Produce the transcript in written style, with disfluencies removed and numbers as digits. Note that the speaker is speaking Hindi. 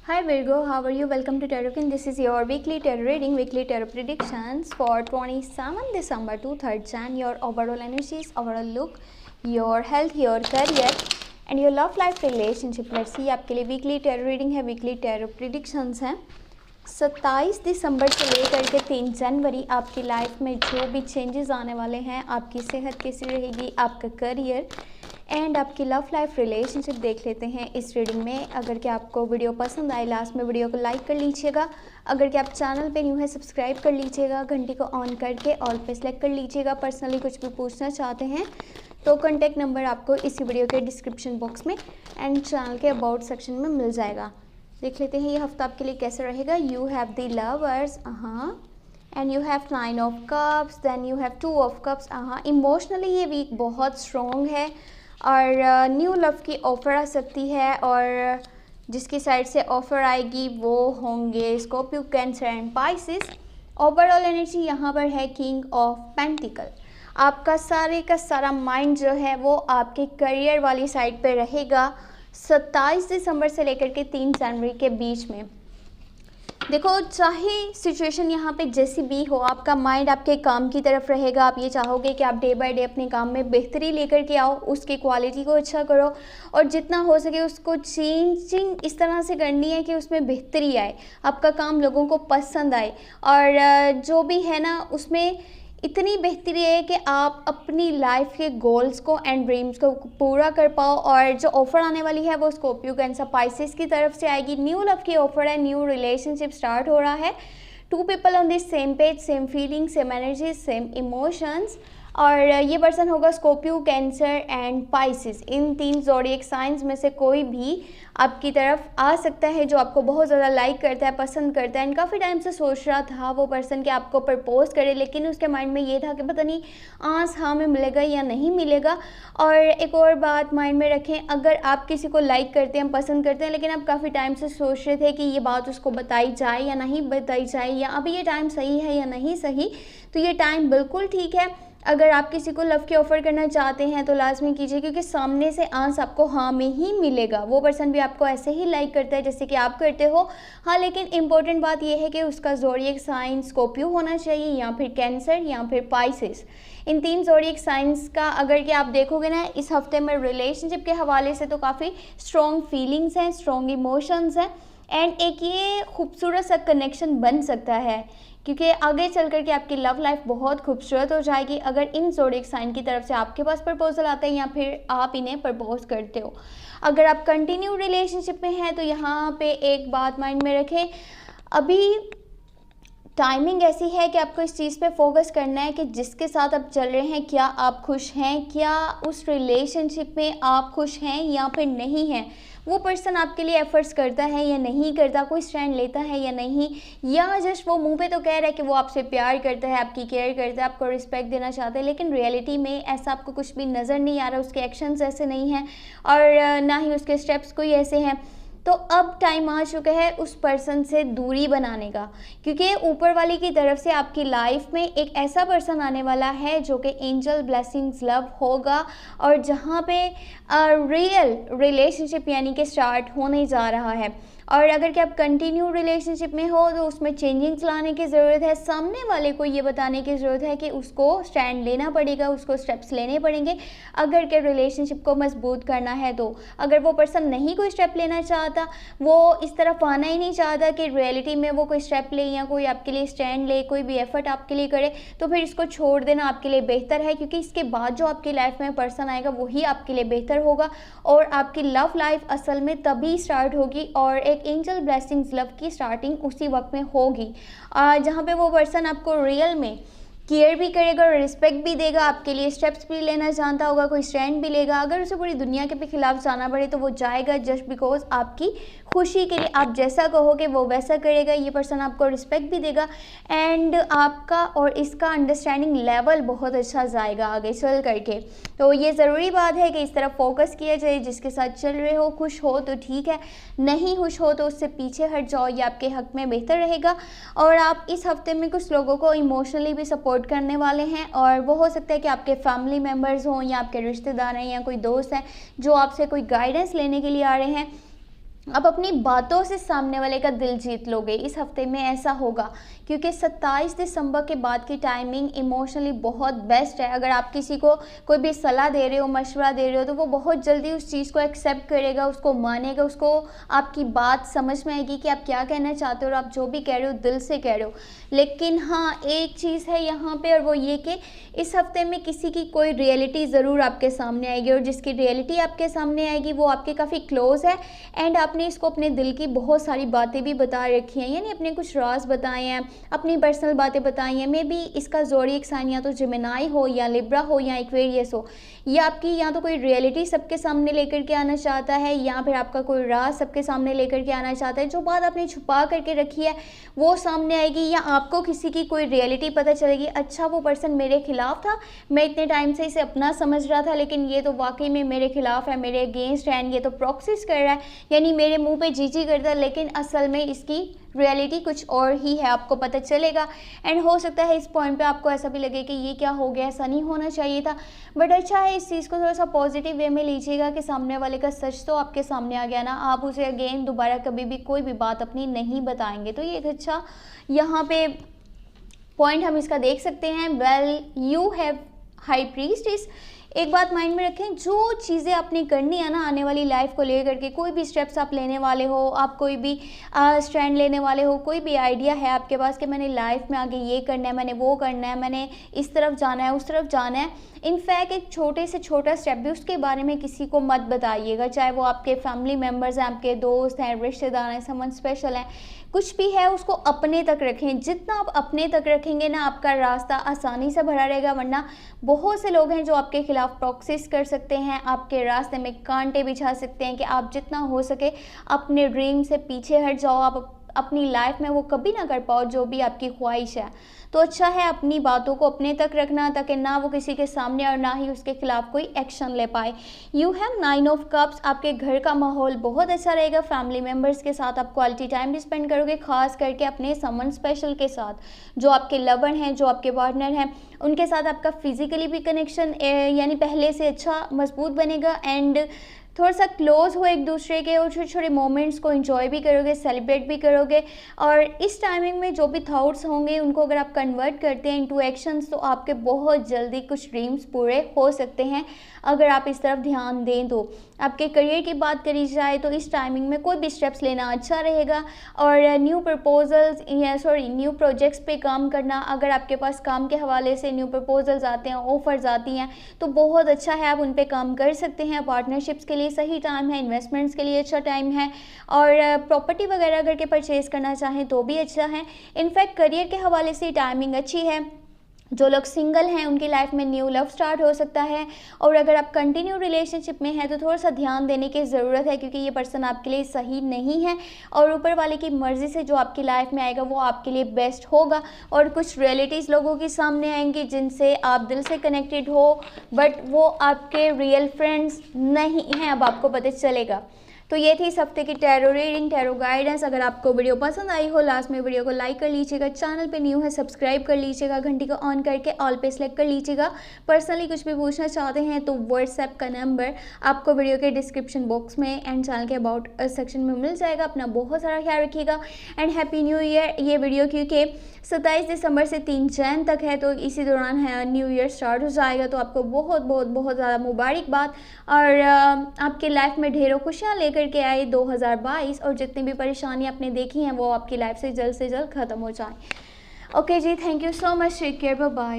Hi Virgo, how are you? Welcome to Tarot. This is your weekly tarot reading, weekly tarot predictions for 27 December to 3rd Jan. Your overall energies, overall look, your health, your career and your love life relationship. Let's see आपके लिए weekly tarot reading है, weekly tarot predictions हैं। 27 दिसंबर से लेकर के 3 जनवरी आपकी लाइफ में जो भी चेंजेस आने वाले हैं, आपकी सेहत कैसी रहेगी, आपका करियर एंड आपकी लव लाइफ रिलेशनशिप देख लेते हैं इस रीडिंग में। अगर कि आपको वीडियो पसंद आए लास्ट में वीडियो को लाइक कर लीजिएगा। अगर कि आप चैनल पे न्यू है सब्सक्राइब कर लीजिएगा, घंटी को ऑन करके ऑल पे सेलेक्ट कर लीजिएगा। पर्सनली कुछ भी पूछना चाहते हैं तो कॉन्टैक्ट नंबर आपको इसी वीडियो के डिस्क्रिप्शन बॉक्स में एंड चैनल के अबाउट सेक्शन में मिल जाएगा। देख लेते हैं ये हफ्ता आपके लिए कैसा रहेगा। You have the lovers, and you have 9 of cups, then you have 2 of cups. Emotionally ये वीक बहुत स्ट्रॉन्ग है और न्यू लव की ऑफ़र आ सकती है और जिसकी साइड से ऑफ़र आएगी वो होंगे Scorpio, cancer and Pisces. Overall energy यहाँ पर है किंग ऑफ पेंटिकल। आपका सारे का सारा माइंड जो है वो आपके करियर वाली साइड पे रहेगा 27 दिसंबर से लेकर के 3 जनवरी के बीच में। देखो, चाहे सिचुएशन यहाँ पे जैसी भी हो, आपका माइंड आपके काम की तरफ रहेगा। आप ये चाहोगे कि आप डे बाय डे अपने काम में बेहतरी लेकर के आओ, उसकी क्वालिटी को अच्छा करो और जितना हो सके उसको चेंजिंग इस तरह से करनी है कि उसमें बेहतरी आए, आपका काम लोगों को पसंद आए और जो भी है ना उसमें इतनी बेहतरी है कि आप अपनी लाइफ के गोल्स को एंड ड्रीम्स को पूरा कर पाओ। और जो ऑफ़र आने वाली है वो स्कॉर्पियो, कैंसर, पाइसेस की तरफ से आएगी। न्यू लव की ऑफ़र है, न्यू रिलेशनशिप स्टार्ट हो रहा है। 2 people on this same page, same feeling, same energy, same emotions. और ये पर्सन होगा Scorpio, cancer and Pisces. In 3 zodiac science में से कोई भी आपकी तरफ आ सकता है जो आपको बहुत ज़्यादा लाइक करता है, पसंद करता है एंड काफ़ी टाइम से सोच रहा था वो पर्सन कि आपको प्रपोज करे, लेकिन उसके माइंड में ये था कि पता नहीं आंस हाँ में मिलेगा या नहीं मिलेगा। और एक और बात माइंड में रखें, अगर आप किसी को लाइक करते हैं, पसंद करते हैं, लेकिन आप काफ़ी टाइम से सोच रहे थे कि ये बात उसको बताई जाए या नहीं बताई जाए, या अभी ये टाइम सही है या नहीं सही, तो ये टाइम बिल्कुल ठीक है। अगर आप किसी को लव की ऑफ़र करना चाहते हैं तो लाजमी कीजिए, क्योंकि सामने से आंस आपको हाँ में ही मिलेगा। वो पर्सन भी आपको ऐसे ही लाइक करता है जैसे कि आप करते हो। हाँ, लेकिन इम्पोर्टेंट बात यह है कि उसका ज़ोडिएक साइन स्कॉर्पियो होना चाहिए या फिर कैंसर या फिर पाइसेस। इन 3 ज़ोडिएक साइंस का अगर कि आप देखोगे ना इस हफ्ते में रिलेशनशिप के हवाले से तो काफ़ी स्ट्रॉन्ग फीलिंग्स हैं, स्ट्रॉन्ग इमोशंस हैं एंड एक ये खूबसूरत सा कनेक्शन बन सकता है, क्योंकि आगे चल कर के आपकी लव लाइफ बहुत खूबसूरत हो जाएगी अगर इन ज़ोडिएक साइन की तरफ से आपके पास प्रपोजल आता है या फिर आप इन्हें प्रपोज करते हो। अगर आप कंटिन्यू रिलेशनशिप में हैं तो यहाँ पे एक बात माइंड में रखें, अभी टाइमिंग ऐसी है कि आपको इस चीज़ पे फोकस करना है कि जिसके साथ आप चल रहे हैं क्या आप खुश हैं, क्या उस रिलेशनशिप में आप खुश हैं या फिर नहीं हैं। वो पर्सन आपके लिए एफर्ट्स करता है या नहीं करता, कोई स्टैंड लेता है या नहीं, या जस्ट वो मुंह पे तो कह रहा है कि वो आपसे प्यार करता है, आपकी केयर करता है, आपको रिस्पेक्ट देना चाहता है, लेकिन रियलिटी में ऐसा आपको कुछ भी नज़र नहीं आ रहा, उसके एक्शंस ऐसे नहीं हैं और ना ही उसके स्टेप्स कोई ऐसे हैं। तो अब टाइम आ चुका है उस पर्सन से दूरी बनाने का, क्योंकि ऊपर वाले की तरफ से आपकी लाइफ में एक ऐसा पर्सन आने वाला है जो कि एंजल ब्लेसिंग्स लव होगा और जहाँ पे रियल रिलेशनशिप यानी कि स्टार्ट होने जा रहा है। और अगर कि आप कंटिन्यू रिलेशनशिप में हो तो उसमें चेंजिंग्स लाने की ज़रूरत है। सामने वाले को ये बताने की ज़रूरत है कि उसको स्टैंड लेना पड़ेगा, उसको स्टेप्स लेने पड़ेंगे अगर के रिलेशनशिप को मजबूत करना है। तो अगर वो पर्सन नहीं कोई स्टेप लेना चाहता, वो इस तरफ आना ही नहीं चाहता कि रियलिटी में वो कोई स्टेप ले या कोई आपके लिए स्टैंड ले, कोई भी एफर्ट आपके लिए करे, तो फिर इसको छोड़ देना आपके लिए बेहतर है, क्योंकि इसके बाद जो आपकी लाइफ में पर्सन आएगा वही आपके लिए बेहतर होगा और आपकी लव लाइफ असल में तभी स्टार्ट होगी और एक एंजल ब्लेसिंग्स लव की स्टार्टिंग उसी वक्त में होगी जहाँ पे वो पर्सन आपको रियल में केयर भी करेगा और रिस्पेक्ट भी देगा, आपके लिए स्टेप्स भी लेना जानता होगा, कोई स्टैंड भी लेगा। अगर उसे पूरी दुनिया के खिलाफ जाना पड़े तो वो जाएगा जस्ट बिकॉज आपकी खुशी के लिए। आप जैसा कहोगे वो वैसा करेगा। ये पर्सन आपको रिस्पेक्ट भी देगा एंड आपका और इसका अंडरस्टैंडिंग लेवल बहुत अच्छा जाएगा आगे चल करके। तो ये ज़रूरी बात है कि इस तरफ फोकस किया जाए। जिसके साथ चल रहे हो खुश हो तो ठीक है, नहीं खुश हो तो उससे पीछे हट जाओ, ये आपके हक में बेहतर रहेगा। और आप इस हफ्ते में कुछ लोगों को इमोशनली भी सपोर्ट करने वाले हैं और वो हो सकता है कि आपके फैमिली मेम्बर्स हों या आपके रिश्तेदार हैं या कोई दोस्त हैं जो आपसे कोई गाइडेंस लेने के लिए आ रहे हैं। आप अपनी बातों से सामने वाले का दिल जीत लोगे। इस हफ्ते में ऐसा होगा क्योंकि 27 दिसंबर के बाद की टाइमिंग इमोशनली बहुत बेस्ट है। अगर आप किसी को कोई भी सलाह दे रहे हो, मशवरा दे रहे हो, तो वो बहुत जल्दी उस चीज़ को एक्सेप्ट करेगा, उसको मानेगा, उसको आपकी बात समझ में आएगी कि आप क्या कहना चाहते हो और आप जो भी कह रहे हो दिल से कह रहे हो। लेकिन हाँ, एक चीज़ है यहाँ पे, और वो ये कि इस हफ्ते में किसी की कोई रियलिटी ज़रूर आपके सामने आएगी, और जिसकी रियलिटी आपके सामने आएगी वो आपके काफ़ी क्लोज़ है एंड आपने इसको अपने दिल की बहुत सारी बातें भी बता रखी हैं, यानी अपने कुछ राज बताए हैं, अपनी पर्सनल बातें बताई हैं। मे बी इसका ज़ोडिएक साइन या तो जेमिनी हो या लिब्रा हो या एक्वेरियस हो, या आपकी या तो कोई रियलिटी सबके सामने लेकर के आना चाहता है या फिर आपका कोई राज सबके सामने लेकर के आना चाहता है। जो बात आपने छुपा करके रखी है वो सामने आएगी, या आपको किसी की कोई रियलिटी पता चलेगी, अच्छा वो पर्सन मेरे खिलाफ था, मैं इतने टाइम से इसे अपना समझ रहा था, लेकिन ये तो वाकई में मेरे खिलाफ है, मेरे अगेंस्ट है, ये तो प्रॉक्सिस कर रहा है, यानी मेरे मुंह पे जी जी करता है, लेकिन असल में इसकी रियलिटी कुछ और ही है, आपको पता चलेगा। एंड हो सकता है इस पॉइंट पे आपको ऐसा भी लगे कि ये क्या हो गया, ऐसा नहीं होना चाहिए था, बट अच्छा है, इस चीज़ को थोड़ा सा पॉजिटिव वे में लीजिएगा कि सामने वाले का सच तो आपके सामने आ गया ना, आप उसे अगेन दोबारा कभी भी कोई भी बात अपनी नहीं बताएंगे। तो ये एक अच्छा यहाँ पे पॉइंट हम इसका देख सकते हैं। Well, you have high priestess. एक बात माइंड में रखें, जो चीज़ें आपने करनी है ना आने वाली लाइफ को लेकर के, कोई भी स्टेप्स आप लेने वाले हो, आप कोई भी स्टैंड लेने वाले हो, कोई भी आइडिया है आपके पास कि मैंने लाइफ में आगे ये करना है, मैंने वो करना है, मैंने इस तरफ जाना है, उस तरफ जाना है, इनफैक्ट एक छोटे से छोटा स्टेप भी उसके बारे में किसी को मत बताइएगा, चाहे वो आपके फैमिली मेम्बर्स हैं, आपके दोस्त हैं, रिश्तेदार हैं, समवन स्पेशल हैं, कुछ भी है उसको अपने तक रखें। जितना आप अपने तक रखेंगे ना, आपका रास्ता आसानी से भरा रहेगा, वरना बहुत से लोग हैं जो आपके खिलाफ प्रॉक्सिस कर सकते हैं, आपके रास्ते में कांटे बिछा सकते हैं कि आप जितना हो सके अपने ड्रीम से पीछे हट जाओ, आप अपनी लाइफ में वो कभी ना कर पाओ जो भी आपकी ख्वाहिश है। तो अच्छा है अपनी बातों को अपने तक रखना, ताकि ना वो किसी के सामने और ना ही उसके खिलाफ कोई एक्शन ले पाए। You have 9 of cups. आपके घर का माहौल बहुत अच्छा रहेगा, फैमिली मेम्बर्स के साथ आप क्वालिटी टाइम भी स्पेंड करोगे, खास करके अपने समवन स्पेशल के साथ, जो आपके लवर हैं, जो आपके पार्टनर हैं, उनके साथ आपका फिजिकली भी कनेक्शन यानी पहले से अच्छा मजबूत बनेगा एंड थोड़ा सा क्लोज हो एक दूसरे के, और छोटे छोटे मोमेंट्स को एंजॉय भी करोगे, सेलिब्रेट भी करोगे। और इस टाइमिंग में जो भी थॉट्स होंगे उनको अगर आप कन्वर्ट करते हैं इनटू एक्शंस, तो आपके बहुत जल्दी कुछ ड्रीम्स पूरे हो सकते हैं अगर आप इस तरफ ध्यान दें तो। आपके करियर की बात करी जाए तो इस टाइमिंग में कोई भी स्टेप्स लेना अच्छा रहेगा, और न्यू प्रपोजल्स न्यू प्रोजेक्ट्स पे काम करना, अगर आपके पास काम के हवाले से न्यू प्रपोजल्स आते हैं, ऑफर्स आती हैं, तो बहुत अच्छा है, आप उन पे काम कर सकते हैं। पार्टनरशिप्स के लिए सही टाइम है, इन्वेस्टमेंट्स के लिए अच्छा टाइम है, और प्रॉपर्टी वगैरह अगर के परचेज़ करना चाहें तो भी अच्छा है। इनफैक्ट करियर के हवाले से टाइमिंग अच्छी है। जो लोग सिंगल हैं उनकी लाइफ में न्यू लव स्टार्ट हो सकता है, और अगर आप कंटिन्यू रिलेशनशिप में हैं तो थोड़ा सा ध्यान देने की ज़रूरत है, क्योंकि ये पर्सन आपके लिए सही नहीं है, और ऊपर वाले की मर्ज़ी से जो आपकी लाइफ में आएगा वो आपके लिए बेस्ट होगा। और कुछ रियलिटीज़ लोगों के सामने आएंगी जिनसे आप दिल से कनेक्टेड हो, बट वो आपके रियल फ्रेंड्स नहीं हैं, अब आपको पता चलेगा। तो ये थी इस हफ्ते की टैरो रीडिंग, टैरो गाइडेंस। अगर आपको वीडियो पसंद आई हो, लास्ट में वीडियो को लाइक कर लीजिएगा, चैनल पे न्यू है सब्सक्राइब कर लीजिएगा, घंटी को ऑन करके ऑल पे सेलेक्ट कर लीजिएगा। पर्सनली कुछ भी पूछना चाहते हैं तो व्हाट्सएप का नंबर आपको वीडियो के डिस्क्रिप्शन बॉक्स में एंड चैनल के अबाउट सेक्शन में मिल जाएगा। अपना बहुत सारा ख्याल रखिएगा एंड हैप्पी न्यू ईयर। ये वीडियो क्योंकि 27 दिसंबर से 3 जैन तक है, तो इसी दौरान है न्यू ईयर स्टार्ट हो जाएगा, तो आपको बहुत बहुत बहुत ज़्यादा मुबारकबाद, और आपकी लाइफ में ढेरों खुशियाँ लेकर के आए 2022, और जितनी भी परेशानियाँ आपने देखी हैं वो आपकी लाइफ से जल्द ख़त्म हो जाए। ओके जी, thank you so much, take care, bye bye.